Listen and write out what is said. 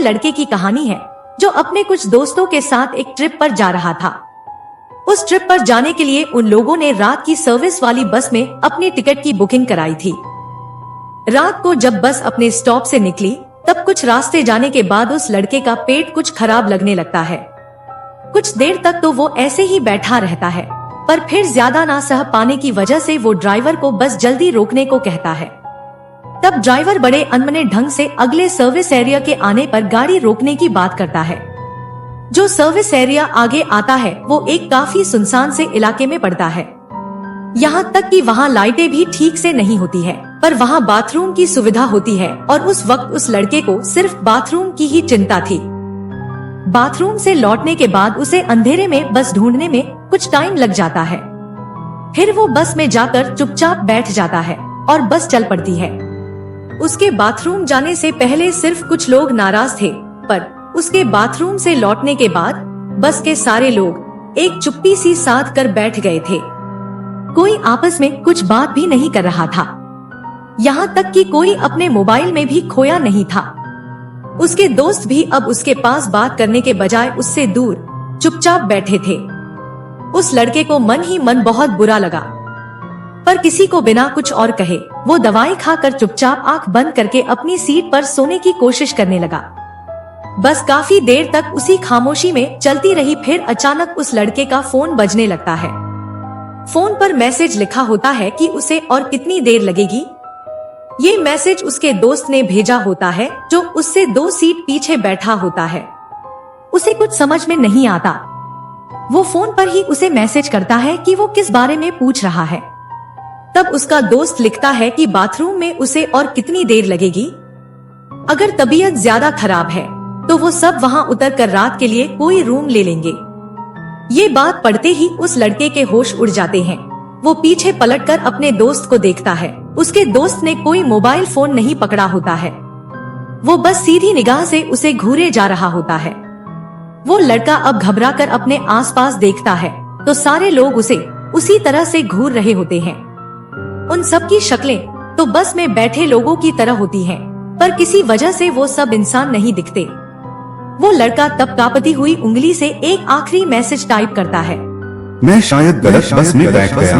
लड़के की कहानी है जो अपने कुछ दोस्तों के साथ एक ट्रिप पर जा रहा था। उस ट्रिप पर जाने के लिए उन लोगों ने रात की सर्विस वाली बस में अपनी टिकट की बुकिंग कराई थी। रात को जब बस अपने स्टॉप से निकली तब कुछ रास्ते जाने के बाद उस लड़के का पेट कुछ खराब लगने लगता है। कुछ देर तक तो वो ऐसे ही बैठा रहता है, पर फिर ज्यादा ना सह पाने की वजह से वो ड्राइवर को बस जल्दी रोकने को कहता है। तब ड्राइवर बड़े अनमने ढंग से अगले सर्विस एरिया के आने पर गाड़ी रोकने की बात करता है। जो सर्विस एरिया आगे आता है वो एक काफी सुनसान से इलाके में पड़ता है। यहाँ तक कि वहाँ लाइटें भी ठीक से नहीं होती है, पर वहाँ बाथरूम की सुविधा होती है और उस वक्त उस लड़के को सिर्फ बाथरूम की ही चिंता थी। बाथरूम से लौटने के बाद उसे अंधेरे में बस ढूंढने में कुछ टाइम लग जाता है। फिर वो बस में जाकर चुपचाप बैठ जाता है और बस चल पड़ती है। उसके बाथरूम जाने से पहले सिर्फ कुछ लोग नाराज थे, पर उसके बाथरूम से लौटने के बाद बस के सारे लोग एक चुप्पी सी साध कर बैठ गए थे। कोई आपस में कुछ बात भी नहीं कर रहा था। यहाँ तक कि कोई अपने मोबाइल में भी खोया नहीं था। उसके दोस्त भी अब उसके पास बात करने के बजाय उससे दूर चुपचाप बैठे थे। उस लड़के को मन ही मन बहुत बुरा लगा, पर किसी को बिना कुछ और कहे वो दवाई खाकर चुपचाप आंख बंद करके अपनी सीट पर सोने की कोशिश करने लगा। बस काफी देर तक उसी खामोशी में चलती रही। फिर अचानक उस लड़के का फोन बजने लगता है। फोन पर मैसेज लिखा होता है कि उसे और कितनी देर लगेगी। ये मैसेज उसके दोस्त ने भेजा होता है जो उससे 2 सीट पीछे बैठा होता है। उसे कुछ समझ में नहीं आता। वो फोन पर ही उसे मैसेज करता है कि वो किस बारे में पूछ रहा है। तब उसका दोस्त लिखता है कि बाथरूम में उसे और कितनी देर लगेगी। अगर तबीयत ज्यादा खराब है तो वो सब वहाँ उतर कर रात के लिए कोई रूम ले लेंगे। ये बात पढ़ते ही उस लड़के के होश उड़ जाते हैं। वो पीछे पलटकर अपने दोस्त को देखता है। उसके दोस्त ने कोई मोबाइल फोन नहीं पकड़ा होता है। वो बस सीधी निगाह से उसे घूरे जा रहा होता है। वो लड़का अब घबराकर अपने आसपास देखता है तो सारे लोग उसे उसी तरह से घूर रहे होते हैं। उन सब की शक्लें तो बस में बैठे लोगों की तरह होती हैं, पर किसी वजह से वो सब इंसान नहीं दिखते। वो लड़का तब कांपती हुई उंगली से एक आखिरी मैसेज टाइप करता है। मैं शायद गलत बस में बैठ गया।